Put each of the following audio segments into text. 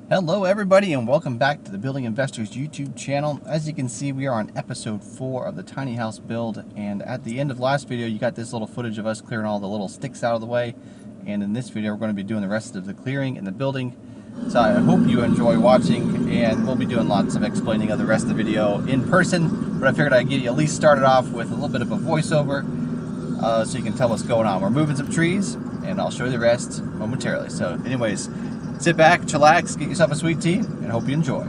Hello everybody and welcome back to the Building Investors YouTube channel. As you can see, we are on episode 4 of the tiny house build, and at the end of last video you got this little footage of us clearing all the little sticks out of the way, and in this video we're going to be doing the rest of the clearing and the building. So I hope you enjoy watching, and we'll be doing lots of explaining of the rest of the video in person, but I figured I'd get you at least started off with a little bit of a voiceover so you can tell what's going on. We're moving some trees and I'll show you the rest momentarily. So anyways, sit back, chillax, get yourself a sweet tea, and hope you enjoy.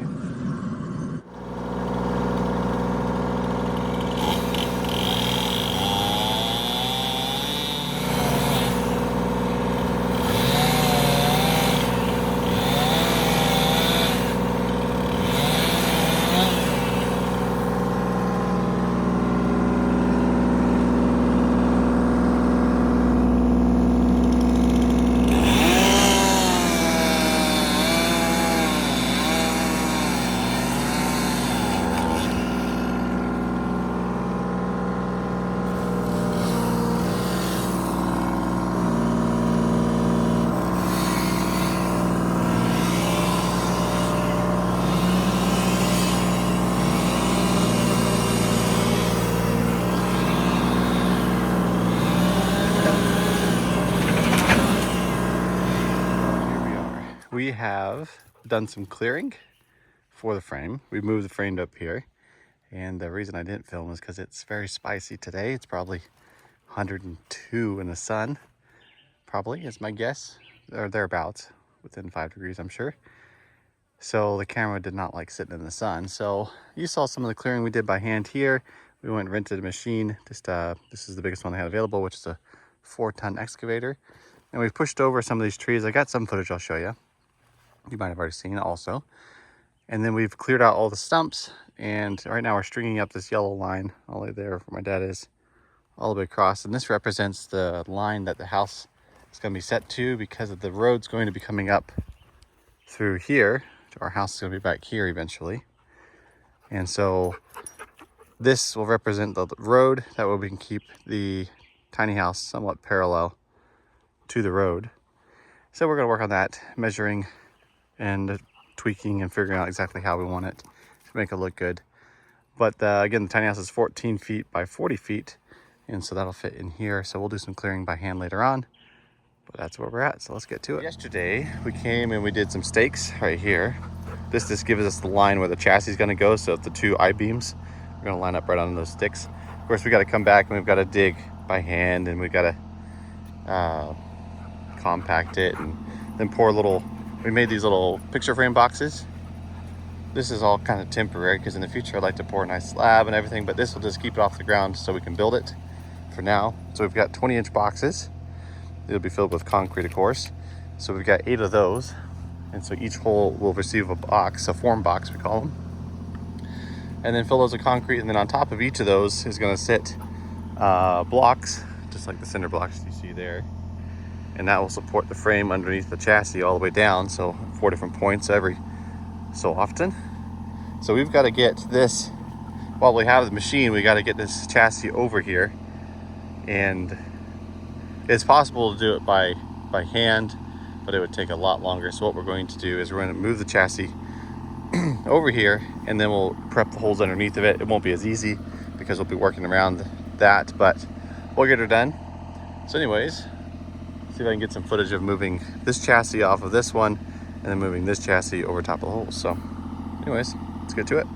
We have done some clearing for the frame. We moved the frame up here, and the reason I didn't film is because it's very spicy today. It's probably 102 in the sun, probably is my guess, or thereabouts, within 5 degrees I'm sure. So the camera did not like sitting in the sun. So you saw some of the clearing we did by hand here. We went and rented a machine. This is the biggest one they had available, which is a 4-ton excavator. And we've pushed over some of these trees. I got some footage I'll show you. You might have already seen it also. And then we've cleared out all the stumps, and right now we're stringing up this yellow line all the way there where my dad is, all the way across. And this represents the line that the house is going to be set to, because of the road's going to be coming up through here. Our house is going to be back here eventually. And so this will represent the road. That way we can keep the tiny house somewhat parallel to the road. So we're going to work on that, measuring and tweaking and figuring out exactly how we want it to make it look good. But again, the tiny house is 14 feet by 40 feet, and so that'll fit in here. So we'll do some clearing by hand later on, but that's where we're at. So let's get to it. Yesterday we came and we did some stakes right here. This just gives us the line where the chassis is going to go. So if the two I-beams are going to line up right on those sticks. Of course, we got to come back and we've got to dig by hand, and we've got to compact it, and then pour we made these little picture frame boxes. This is all kind of temporary, because in the future I'd like to pour a nice slab and everything, but this will just keep it off the ground so we can build it for now. So we've got 20-inch boxes. It'll be filled with concrete, of course. So we've got 8 of those, and so each hole will receive a box, a form box we call them, and then fill those with concrete. And then on top of each of those is going to sit blocks, just like the cinder blocks you see there. And that will support the frame underneath the chassis all the way down. So 4 different points every so often. So we've got to get this, while we have the machine, we got to get this chassis over here. And it's possible to do it by hand, but it would take a lot longer. So what we're going to do is we're going to move the chassis over here, and then we'll prep the holes underneath of it. It won't be as easy because we'll be working around that, but we'll get her done. So anyways, see if I can get some footage of moving this chassis off of this one, and then moving this chassis over top of the holes. So anyways, let's get to it.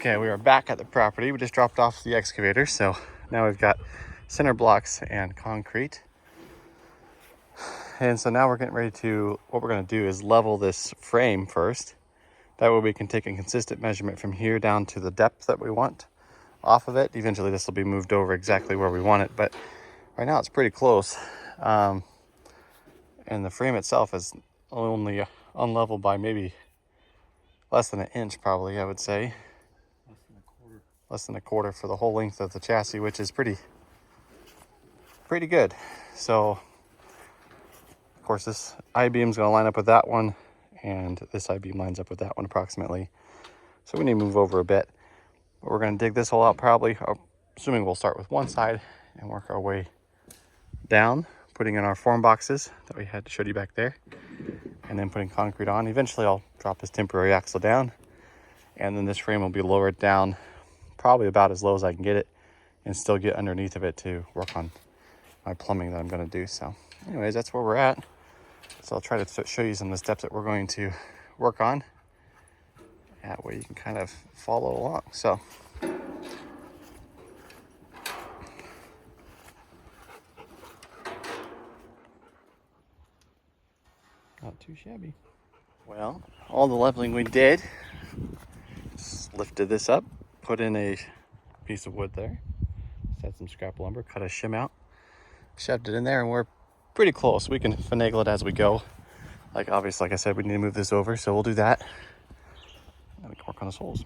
Okay, we are back at the property. We just dropped off the excavator, so now we've got center blocks and concrete. And so now we're getting ready to, what we're going to do is level this frame first. That way we can take a consistent measurement from here down to the depth that we want off of it. Eventually this will be moved over exactly where we want it, but right now it's pretty close. And the frame itself is only unleveled by maybe less than an inch, probably, I would say. Less than a quarter for the whole length of the chassis, which is pretty good. So of course this I-beam is going to line up with that one, and this I-beam lines up with that one approximately. So we need to move over a bit. But we're going to dig this hole out, probably, assuming we'll start with one side and work our way down, putting in our form boxes that we had showed you back there, and then putting concrete on. Eventually I'll drop this temporary axle down, and then this frame will be lowered down probably about as low as I can get it, and still get underneath of it to work on my plumbing that I'm going to do. So anyways, that's where we're at. So I'll try to show you some of the steps that we're going to work on. That way you can kind of follow along. So not too shabby. Well, all the leveling we did, just lifted this up, put in a piece of wood there, set some scrap lumber, cut a shim out, shoved it in there, and we're pretty close. We can finagle it as we go. Like obviously, like I said, we need to move this over, so we'll do that. And we can work on those holes.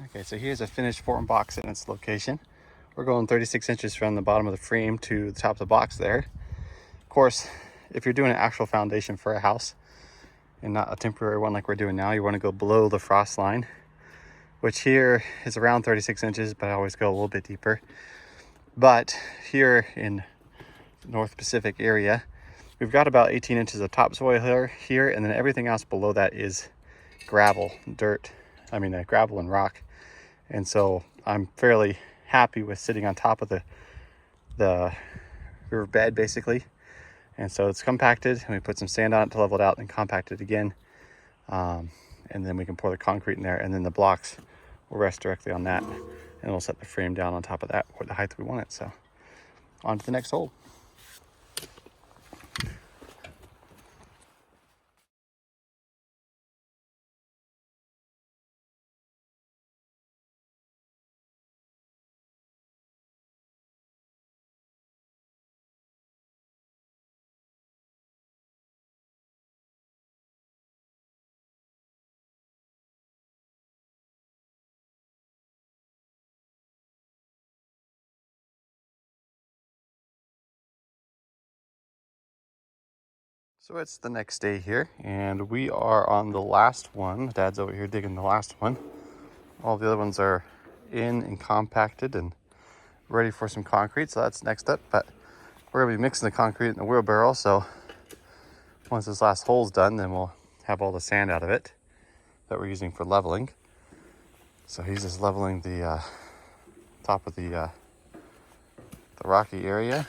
Okay, so here's a finished form box in its location. We're going 36 inches from the bottom of the frame to the top of the box there. Of course, if you're doing an actual foundation for a house and not a temporary one like we're doing now, you want to go below the frost line, which here is around 36 inches, but I always go a little bit deeper. But here in the North Pacific area, we've got about 18 inches of topsoil here, and then everything else below that is gravel, gravel and rock. And so I'm fairly happy with sitting on top of the riverbed basically. And so it's compacted, and we put some sand on it to level it out and compact it again. And then we can pour the concrete in there, and then the blocks will rest directly on that, and we'll set the frame down on top of that for the height we want it. So on to the next hole. So it's the next day here, and we are on the last one. Dad's over here digging the last one. All the other ones are in and compacted and ready for some concrete, so that's next up. But we're gonna be mixing the concrete in the wheelbarrow, so once this last hole's done, then we'll have all the sand out of it that we're using for leveling. So he's just leveling the top of the rocky area,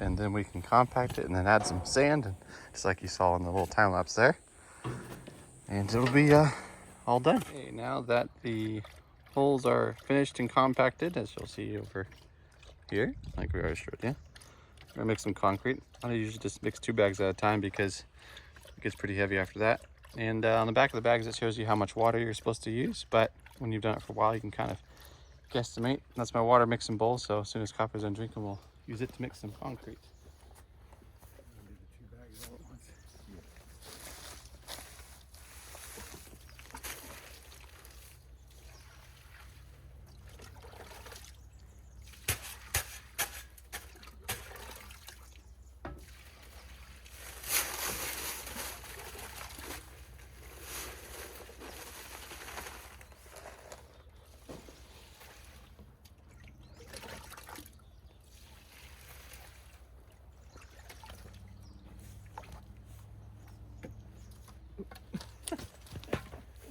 and then we can compact it and then add some sand, and just like you saw in the little time lapse there, and it'll be all done. Okay, now that the holes are finished and compacted, as you'll see over here, like we already showed you, I'm gonna mix some concrete. I usually just mix 2 bags at a time because it gets pretty heavy after that. And on the back of the bags, it shows you how much water you're supposed to use, but when you've done it for a while, you can kind of guesstimate. That's my water mixing bowl, so as soon as Copper's done drinking, we'll use it to mix some concrete.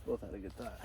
Both had a good thought.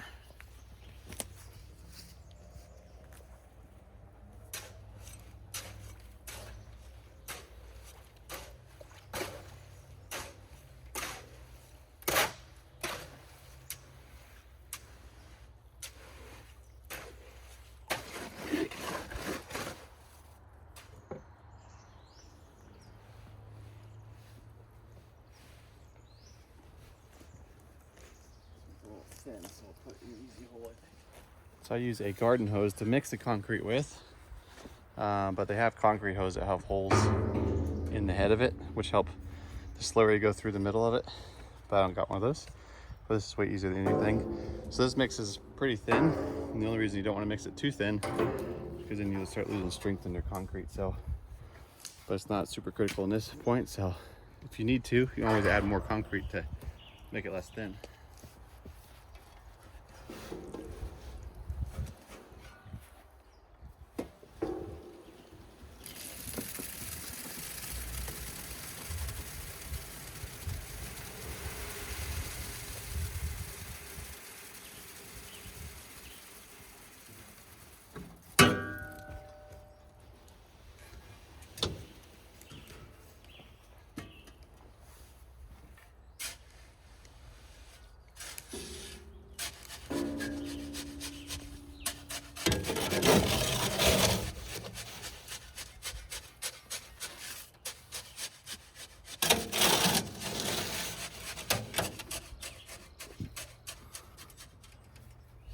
So I use a garden hose to mix the concrete with, but they have concrete hose that have holes in the head of it, which help the slurry go through the middle of it. But I don't got one of those. But this is way easier than anything. So this mix is pretty thin, and the only reason you don't want to mix it too thin is because then you'll start losing strength in your concrete. So, but it's not super critical in this point. So if you need to, you can always add more concrete to make it less thin.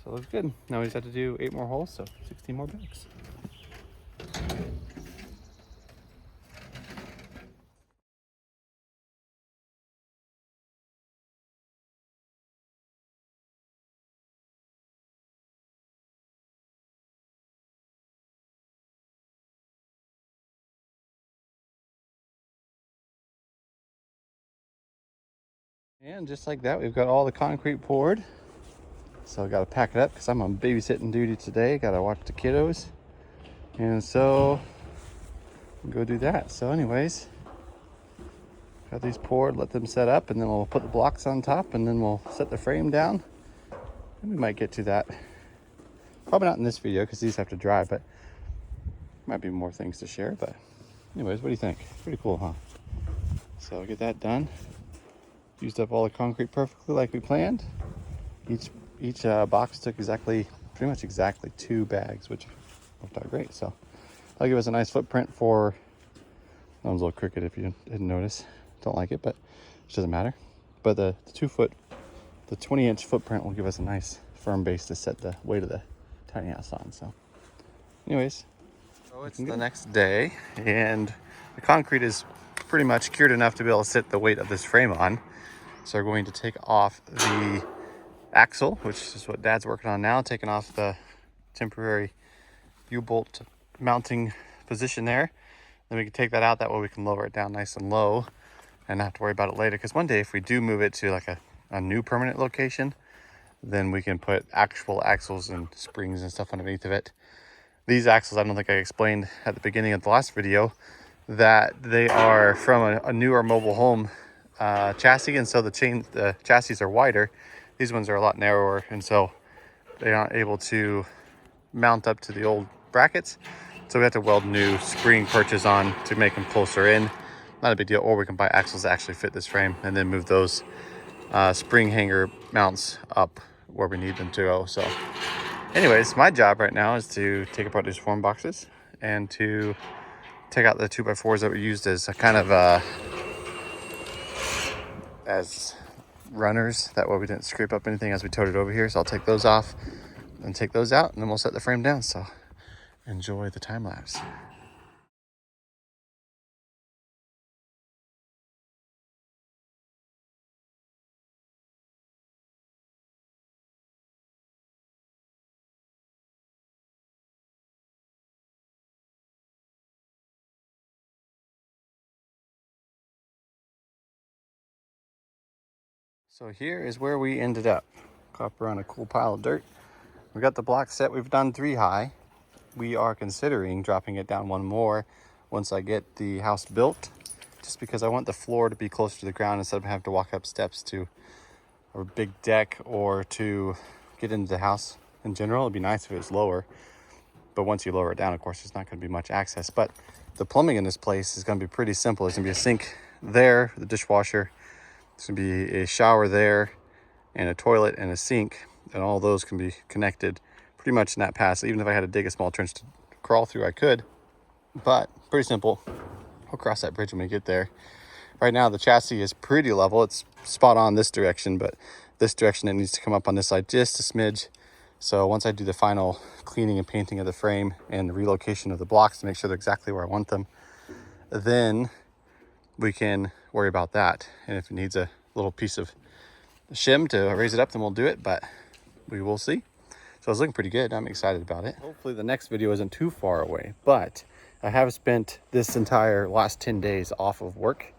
So it looks good. Now we just have to do 8 more holes, so 16 more bags. And just like that, we've got all the concrete poured. So I gotta pack it up because I'm on babysitting duty today. Gotta watch the kiddos. And so we'll go do that. So anyways, got these poured, let them set up, and then we'll put the blocks on top, and then we'll set the frame down. And we might get to that. Probably not in this video because these have to dry, but might be more things to share. But anyways, what do you think? Pretty cool, huh? So I'll get that done. Used up all the concrete perfectly like we planned. Each box took pretty much exactly 2 bags, which worked out great. So that'll give us a nice footprint for, that one's a little crooked if you didn't notice. Don't like it, but it doesn't matter. But the 20-inch footprint will give us a nice firm base to set the weight of the tiny house on. So anyways, so it's the next day, and the concrete is pretty much cured enough to be able to sit the weight of this frame on. So we're going to take off the axle, which is what Dad's working on now, taking off the temporary U-bolt mounting position there. Then we can take that out, that way we can lower it down nice and low and not have to worry about it later. Because one day if we do move it to like a new permanent location, then we can put actual axles and springs and stuff underneath of it. These axles, I don't think I explained at the beginning of the last video, that they are from a newer mobile home chassis, and so the chassis are wider. These ones are a lot narrower, and so they aren't able to mount up to the old brackets. So we have to weld new spring perches on to make them closer in. Not a big deal. Or we can buy axles that actually fit this frame and then move those spring hanger mounts up where we need them to go. So anyways, my job right now is to take apart these form boxes and to take out the 2x4s that were used as a kind of as runners. That way we didn't scrape up anything as we towed it over here. So I'll take those off and take those out, and then we'll set the frame down. So enjoy the time lapse. So here is where we ended up. Up around a cool pile of dirt. We got the block set. We've done 3 high. We are considering dropping it down 1 more once I get the house built, just because I want the floor to be closer to the ground instead of having to walk up steps to or big deck or to get into the house in general. It'd be nice if it was lower, but once you lower it down, of course, there's not going to be much access. But the plumbing in this place is going to be pretty simple. There's going to be a sink there, the dishwasher. There's going to be a shower there and a toilet and a sink, and all those can be connected pretty much in that path. So even if I had to dig a small trench to crawl through, I could, but pretty simple. I'll cross that bridge when we get there. Right now, the chassis is pretty level. It's spot on this direction, but this direction, it needs to come up on this side just a smidge. So once I do the final cleaning and painting of the frame and the relocation of the blocks to make sure they're exactly where I want them, then we can worry about that. And if it needs a little piece of shim to raise it up, then we'll do it, but we will see. So it's looking pretty good. I'm excited about it. Hopefully the next video isn't too far away, but I have spent this entire last 10 days off of work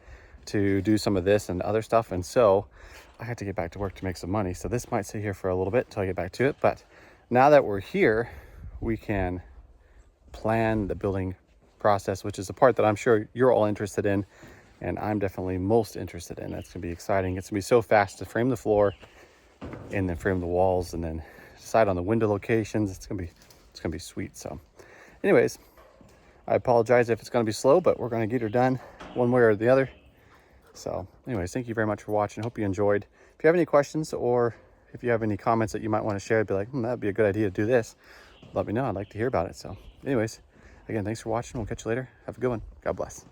to do some of this and other stuff, and so I have to get back to work to make some money. So this might sit here for a little bit until I get back to it, but now that we're here, we can plan the building process, which is the part that I'm sure you're all interested in, and I'm definitely most interested in. That's gonna be exciting. It's gonna be so fast to frame the floor and then frame the walls and then decide on the window locations. It's gonna be sweet. So anyways, I apologize if it's gonna be slow, but we're gonna get her done one way or the other. So anyways, thank you very much for watching. Hope you enjoyed. If you have any questions or if you have any comments that you might want to share, be like, that'd be a good idea to do this, let me know. I'd like to hear about it. So anyways, again, thanks for watching. We'll catch you later. Have a good one. God bless.